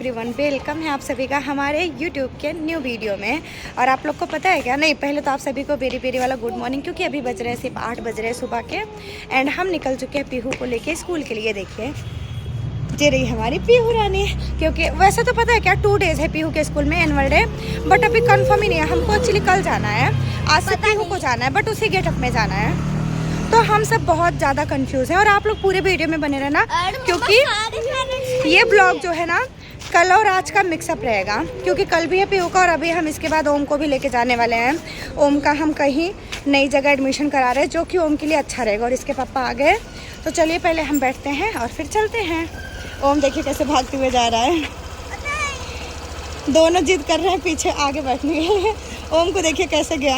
Everyone, welcome है आप सभी का हमारे यूट्यूब के न्यू वीडियो में। और आप लोग को पता है क्या, नहीं पहले तो आप सभी को वेरी वेरी वाला गुड मॉर्निंग, क्योंकि अभी बज रहे हैं सिर्फ 8 बज रहे हैं सुबह के। एंड हम निकल चुके हैं पीहू को लेके स्कूल के लिए। देखिए ये रही हमारी पीहू रानी। क्योंकि वैसे तो पता है क्या, 2 डेज़ है पीहू के स्कूल में एनुअल डे, बट अभी कंफर्म ही नहीं है। हमको एक्चुअली कल जाना है, आज से पीहू को जाना है, बट उसी गेटअप में जाना है। तो हम सब बहुत ज़्यादा कंफ्यूज हैं और आप लोग पूरे वीडियो में बने रहना, क्योंकि ये ब्लॉग जो है ना कल और आज का मिक्सअप रहेगा। क्योंकि कल भी है पीहू का और अभी हम इसके बाद ओम को भी लेके जाने वाले हैं। ओम का हम कहीं नई जगह एडमिशन करा रहे हैं, जो कि ओम के लिए अच्छा रहेगा। और इसके पापा आ गए, तो चलिए पहले हम बैठते हैं और फिर चलते हैं। ओम देखिए कैसे भागते हुए जा रहा है। दोनों जिद कर रहे हैं पीछे आगे बैठने के लिए। ओम को देखिए कैसे गया।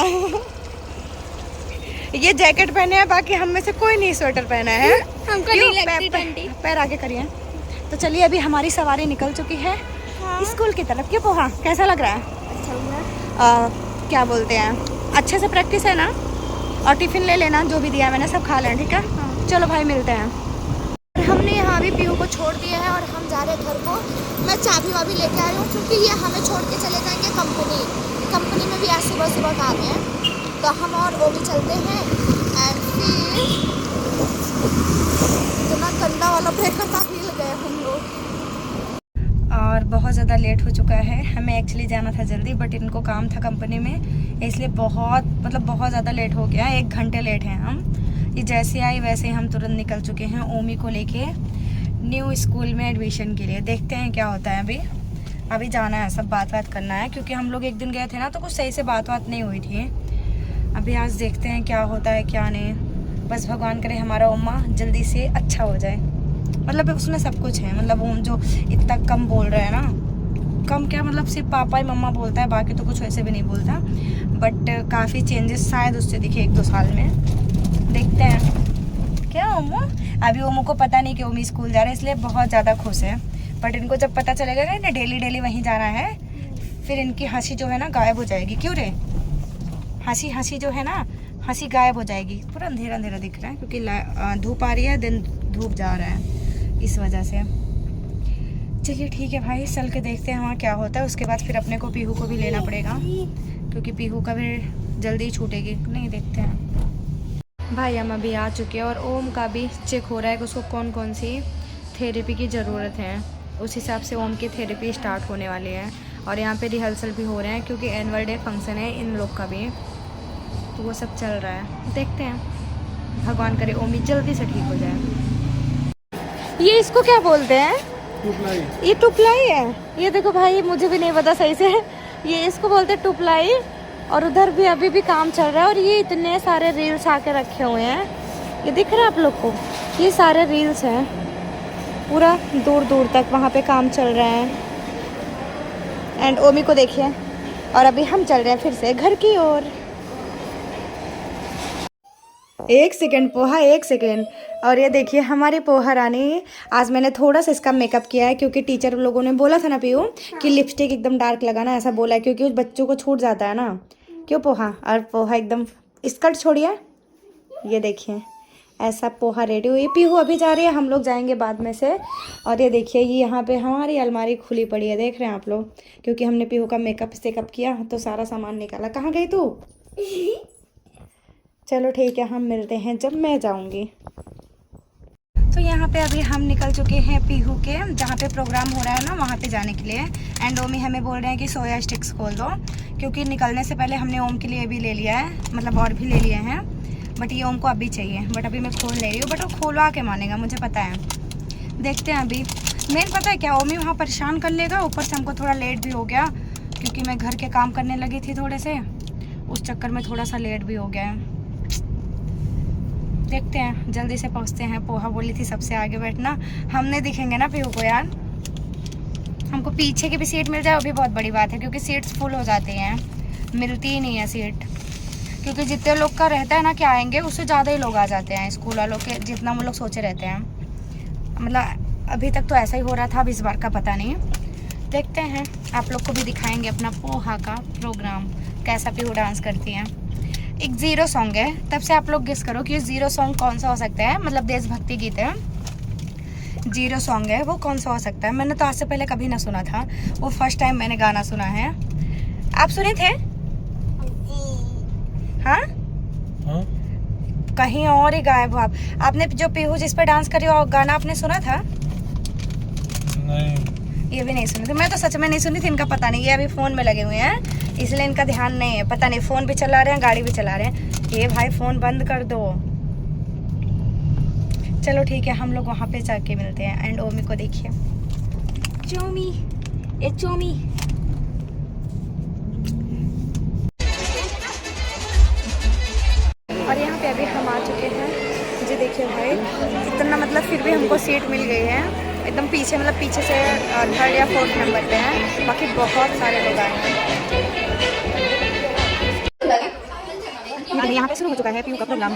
ये जैकेट पहने हैं, बाकी हम में से कोई नहीं स्वेटर पहना है। हमको नहीं लगती ठंडी। पैर आगे करिए। तो चलिए अभी हमारी सवारी निकल चुकी है स्कूल की तरफ। क्यों पोहा कैसा लग रहा है? अच्छा लग रहा है। क्या बोलते हैं, अच्छे से प्रैक्टिस है ना? और टिफिन ले लेना, जो भी दिया है मैंने सब खा लेना, ठीक है? चलो भाई मिलते हैं। हमने यहाँ भी पीहू को छोड़ दिया है और हम जा रहे हैं घर को। मैं चाबी वाबी लेके आई हूँ, क्योंकि ये हमें छोड़ के चले जाएंगे कंपनी में भी आज सुबह सुबह काम है। तो हम और वो भी चलते हैं। एंड फिर इतना गंदा वाला ब्रेकर का हिल गए हम लोग। और बहुत ज़्यादा लेट हो चुका है। हमें एक्चुअली जाना था जल्दी, बट इनको काम था कंपनी में, इसलिए बहुत ज़्यादा लेट हो गया। 1 घंटे लेट हैं हम। ये जैसे आई वैसे ही हम तुरंत निकल चुके हैं ओमी को लेके न्यू स्कूल में एडमिशन के लिए। देखते हैं क्या होता है। अभी जाना है, सब बात करना है, क्योंकि हम लोग एक दिन गए थे ना, तो कुछ सही से बात नहीं हुई थी। अभी आज देखते हैं क्या होता है क्या नहीं। बस भगवान करे हमारा ओमा जल्दी से अच्छा हो जाए। मतलब उसमें सब कुछ है। मतलब ओम जो इतना कम बोल रहे हैं ना, कम क्या मतलब सिर्फ पापा ही मम्मा बोलता है, बाकी तो कुछ वैसे भी नहीं बोलता। बट काफ़ी चेंजेस शायद उससे दिखे 1-2 साल में। देखते हैं क्या ओमो। अभी ओमो को पता नहीं कि ओमी स्कूल जा रहे हैं, इसलिए बहुत ज़्यादा खुश है। बट इनको जब पता चलेगा कि इन्हें डेली वहीं जाना है, फिर इनकी हंसी जो है ना गायब हो जाएगी। क्यों रे? हंसी जो है ना, हंसी गायब हो जाएगी। पूरा अंधेरा दिख रहा है, क्योंकि धूप आ रही है, दिन धूप जा रहा है, इस वजह से। चलिए ठीक है भाई, चल के देखते हैं वहाँ क्या होता है। उसके बाद फिर अपने को पीहू को भी लेना पड़ेगा, क्योंकि पीहू का भी जल्दी ही छूटेगी। नहीं, देखते हैं भाई। हम अभी आ चुके हैं और ओम का भी चेक हो रहा है कि उसको कौन सी थेरेपी की ज़रूरत है। उस हिसाब से ओम की थेरेपी स्टार्ट होने वाली है। और यहाँ पे रिहर्सल भी हो रहे हैं, क्योंकि एनुअल डे फंक्शन है इन लोग का भी, तो वो सब चल रहा है। देखते हैं, भगवान करे ओमी जल्दी से ठीक हो जाए। ये इसको क्या बोलते हैं? टुपलाई। ये टुपलाई है। ये देखो भाई, मुझे भी नहीं पता सही से। ये इसको बोलते हैं टुपलाई। और उधर भी अभी भी काम चल रहा है। और ये इतने सारे रील्स आके रखे हुए हैं, ये दिख रहा है आप लोग को? ये सारे रील्स हैं, पूरा दूर तक वहाँ पे काम चल रहा है। एंड ओमी को देखिए। और अभी हम चल रहे हैं फिर से घर की ओर। 1 सेकेंड पोहा, 1 सेकेंड। और ये देखिए हमारी पोहा रानी। आज मैंने थोड़ा सा इसका मेकअप किया है, क्योंकि टीचर लोगों ने बोला था ना पीहू कि लिपस्टिक एकदम डार्क लगाना, ऐसा बोला है, क्योंकि उस बच्चों को छूट जाता है ना। क्यों पोहा? और पोहा एकदम स्कर्ट छोड़िए। ये देखिए ऐसा पोहा रेडी हुई। पीहू अभी जा रही है, हम लोग जाएंगे बाद में से। और ये देखिए ये यहाँ पे हमारी अलमारी खुली पड़ी है, देख रहे हैं आप लोग? क्योंकि हमने पीहू का मेकअप सेकअप किया, तो सारा सामान निकाला। कहाँ गई तू? चलो ठीक है, हम मिलते हैं जब मैं जाऊँगी। तो यहाँ पे अभी हम निकल चुके हैं पीहू के जहाँ पे प्रोग्राम हो रहा है ना, वहाँ पे जाने के लिए। एंड ओमी हमें बोल रहे हैं कि सोया स्टिक्स खोल दो, क्योंकि निकलने से पहले हमने ओम के लिए भी ले लिया है, मतलब और भी ले लिए हैं। बट ये ओम को अभी चाहिए, बट अभी मैं खोल ले रही हूँ। बट वो खोलवा के मानेगा, मुझे पता है। देखते हैं अभी। मेन पता है क्या, ओमी वहाँ परेशान कर लेगा। ऊपर से हमको थोड़ा लेट भी हो गया, क्योंकि मैं घर के काम करने लगी थी थोड़े से, उस चक्कर में थोड़ा सा लेट भी हो गया है। देखते हैं, जल्दी से पहुंचते हैं। पोहा बोली थी सबसे आगे बैठना, हम नहीं दिखेंगे ना पीहू को यार। हमको पीछे की भी सीट मिल जाए वो भी बहुत बड़ी बात है, क्योंकि सीट्स फुल हो जाती हैं, मिलती ही नहीं है सीट। क्योंकि जितने लोग का रहता है ना कि आएंगे, उससे ज़्यादा ही लोग आ जाते हैं स्कूल वालों के, जितना वो लोग सोचे रहते हैं। मतलब अभी तक तो ऐसा ही हो रहा था, अब इस बार का पता नहीं। देखते हैं, आप लोग को भी दिखाएंगे अपना पोहा का प्रोग्राम, कैसा पीहू डांस करती हैं। एक ज़ीरो सॉन्ग है, तब से आप लोग गेस करो कि ये ज़ीरो सॉन्ग कौन सा हो सकता है। मतलब देशभक्ति गीत है। जीरो सॉन्ग है, वो कौन सा हो सकता है? मैंने तो आज से पहले कभी ना सुना था, वो फर्स्ट टाइम मैंने गाना सुना है। आप सुने थे? हाँ, कहीं और ही गायब हो आप। आपने जो पीहू जिस पर डांस कर रही हो गाना आपने सुना था? नहीं, ये भी नहीं सुनी थी। मैं तो सच में नहीं सुनी थी। इनका पता नहीं, ये अभी फोन में लगे हुए हैं इसलिए इनका ध्यान नहीं है। पता नहीं फोन भी चला रहे हैं, गाड़ी भी चला रहे हैं। ये भाई फोन बंद कर दो। चलो ठीक है, हम लोग वहाँ पे जाके मिलते हैं। एंड ओमी को देखिए, चोमी, ए चोमी। और यहाँ पे अभी हम आ चुके हैं जी। देखिए भाई इतना, मतलब फिर भी हमको सीट मिल गई है एकदम पीछे, मतलब पीछे से 3rd या 4th नंबर पे हैं। बाकी बहुत सारे लोग आए हैं। यहाँ पे शुरू हो चुका है पीयू का प्रोग्राम।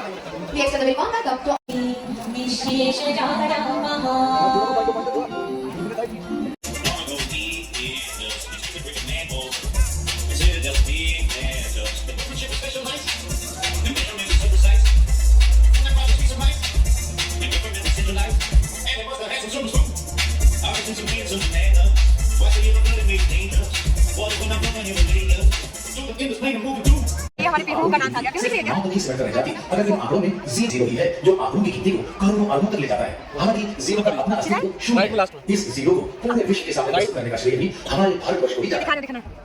ये हमारे पीहू का डांस आ गया। किसने किया? रह जाती अगर इन आंकड़ों में जीरो ही है जो आंकड़ों की गिनती को करोड़ों अरबों तक ले जाता है। हालांकि जीरो का अपना अस्तित्व शून्य है। इस जीरो को पूरे विश्व के सामने प्रस्तुत करने का श्रेय भी हमारे भारतवर्ष को ही जाता है।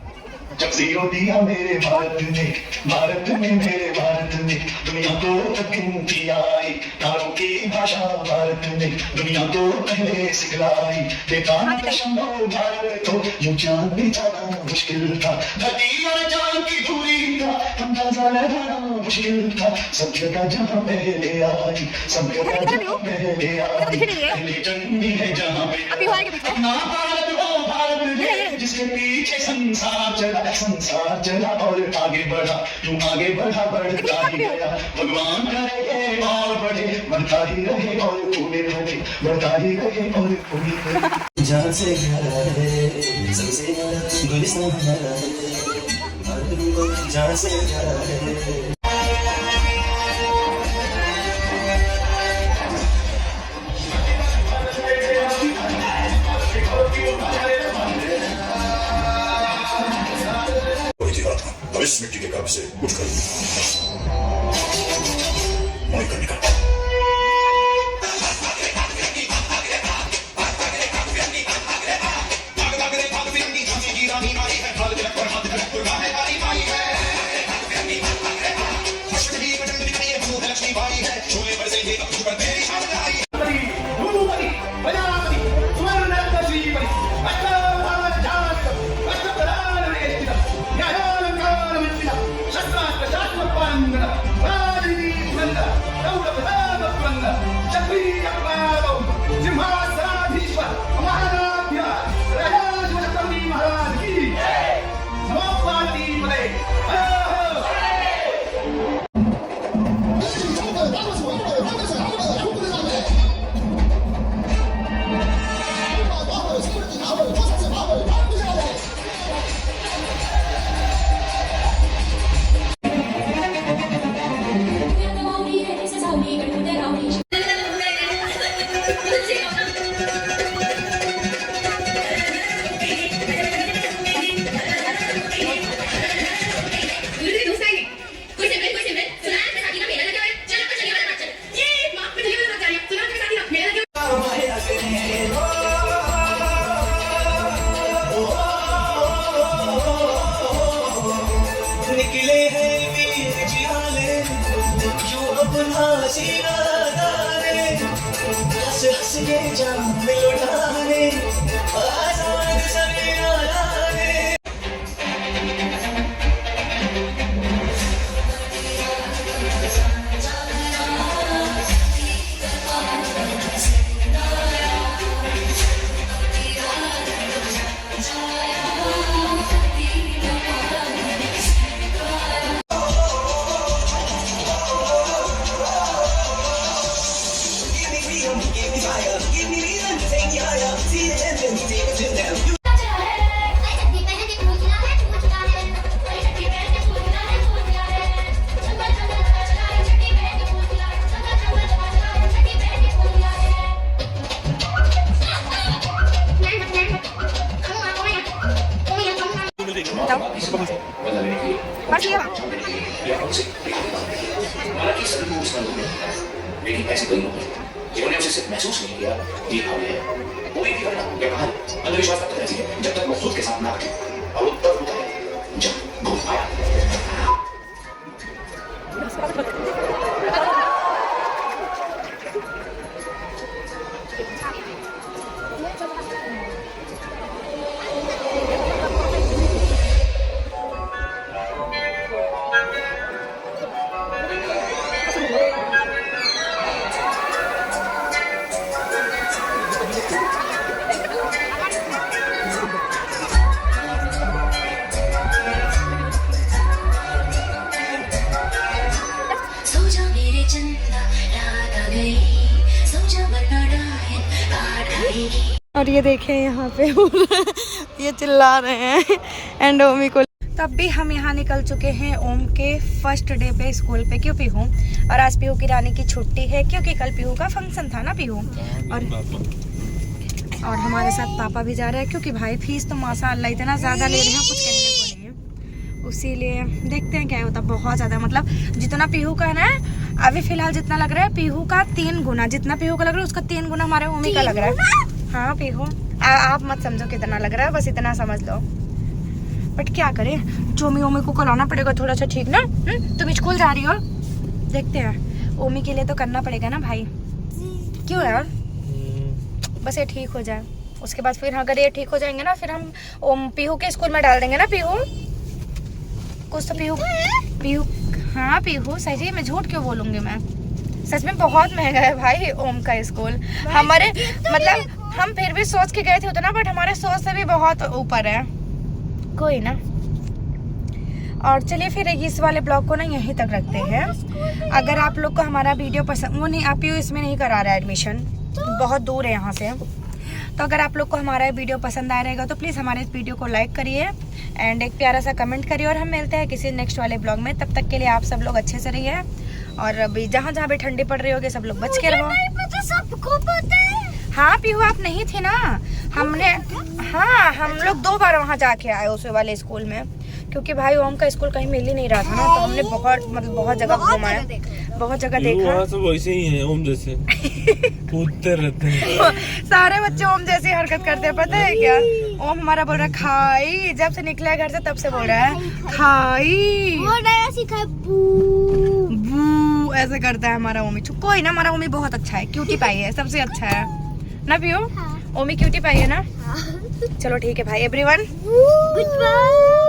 जब जीरो दिया मेरे भारत ने मेरे भारत ने दुनिया को गिनती आई। तारों की भाषा भारत ने दुनिया को पहले सिखलाई। बेताना दशमलव भारत को यूं चांद भी जाना मुश्किल था। धरती और चांद की दूरी का अंदाजा लगाना मुश्किल था। सभ्यता जहाँ पहले आई, सभ्यता जहाँ पहले आई, पहली जंगी है जहाँ पे अपना भारत वो भारत जिसके पीछे संसार चला और आगे बढ़ा। यूं आगे बढ़ा बढ़ता ही गया। भगवान करे और बढ़े, बढ़ता ही रहे और पूरे रहे, बढ़ता ही रहे और पूरे रहे। जहाँ से सबसे गुलिस्तान हमारा है, जहाँ से इस मिट्टी के कर्म से कुछ कर मैं करने का। बस ये या उनसे हालांकि सभी को उसका लोग नहीं, लेकिन ऐसे कई लोग हैं जिन्होंने उसे सिर्फ महसूस नहीं किया ये हाल है। वो भी करना क्या कहा अंधविश्वास तब तक रहती है जब तक वो खुद के साथ ना रखे, और वो तब होता है जब भूल आया। और ये देखें यहाँ पे ये चिल्ला रहे हैं एंड ओमी को। तब भी हम यहाँ निकल चुके हैं ओम के फर्स्ट डे पे स्कूल पे। क्यों पीहू? और आज पीहू की रानी की छुट्टी है क्योंकि कल पीहू का फंक्शन था ना पीहू। और हमारे साथ पापा भी जा रहे हैं क्योंकि भाई फीस तो माशाअल्लाह इतना ज़्यादा ले रहे हैं, कुछ कहने को नहीं है। उसीलिए देखते हैं क्या होता है। बहुत ज़्यादा मतलब जितना पीहू का है ना अभी फ़िलहाल जितना लग रहा है पीहू का 3 गुना, जितना पीहू का लग रहा है उसका 3 गुना हमारे ओमी का लग रहा है। हाँ पीहू आप मत समझो कितना लग रहा है, बस इतना समझ लो। बट क्या करें, चोमी ओमी को कलाना पड़ेगा थोड़ा सा, ठीक ना? तुम स्कूल जा रही हो, देखते हैं ओमी के लिए तो करना पड़ेगा ना भाई। क्यों यार? बस ये ठीक हो जाए, उसके बाद फिर अगर ये ठीक हो जाएंगे ना फिर हम ओम पीहू के स्कूल में डाल देंगे ना। पीहू कुछ तो पीहू हाँ पीहू सही में झूठ क्यों बोलूंगी मैं, सच में बहुत महंगा है भाई ओम का स्कूल। हमारे मतलब हम फिर भी सोच के गए थे उतना, बट हमारे सोच से भी बहुत ऊपर है। कोई ना। और चलिए फिर इस वाले ब्लॉग को ना यहीं तक रखते हैं। अगर आप लोग को हमारा वीडियो पसंद, वो नहीं आप इसमें नहीं करा रहा है एडमिशन, बहुत दूर है यहाँ से। तो अगर आप लोग को हमारा वीडियो पसंद आ रहेगा तो प्लीज़ हमारे इस वीडियो को लाइक करिए एंड एक प्यारा सा कमेंट करिए। और हम मिलते हैं किसी नेक्स्ट वाले ब्लॉग में। तब तक के लिए आप सब लोग अच्छे से रहिए और अभी जहाँ जहाँ भी ठंडी पड़ रही होगी सब लोग बच के रहो। हाँ पीहू आप नहीं थी ना, हमने हाँ हम लोग 2 बार वहाँ जाके आए उस वाले स्कूल में, क्योंकि भाई ओम का स्कूल कहीं मिल ही नहीं रहा था ना, तो हमने बहुत जगह घुमाया, बहुत जगह देखा। सब वैसे ही हैं ओम जैसे कूदते रहते हैं। सारे बच्चे ओम जैसी हरकत करते हैं, पता है क्या? ओम हमारा बोल रहा है खाई, जब से निकला घर से तब से बोल रहा है खाई, बू ऐसे करता है हमारा ओमी। कोई ना, हमारा ओमी बहुत अच्छा है, क्यूटी पाई है, सबसे अच्छा है ना पीहू? ओमी क्यूटी पाई है ना? चलो ठीक है भाई एवरीवन, गुड बाय।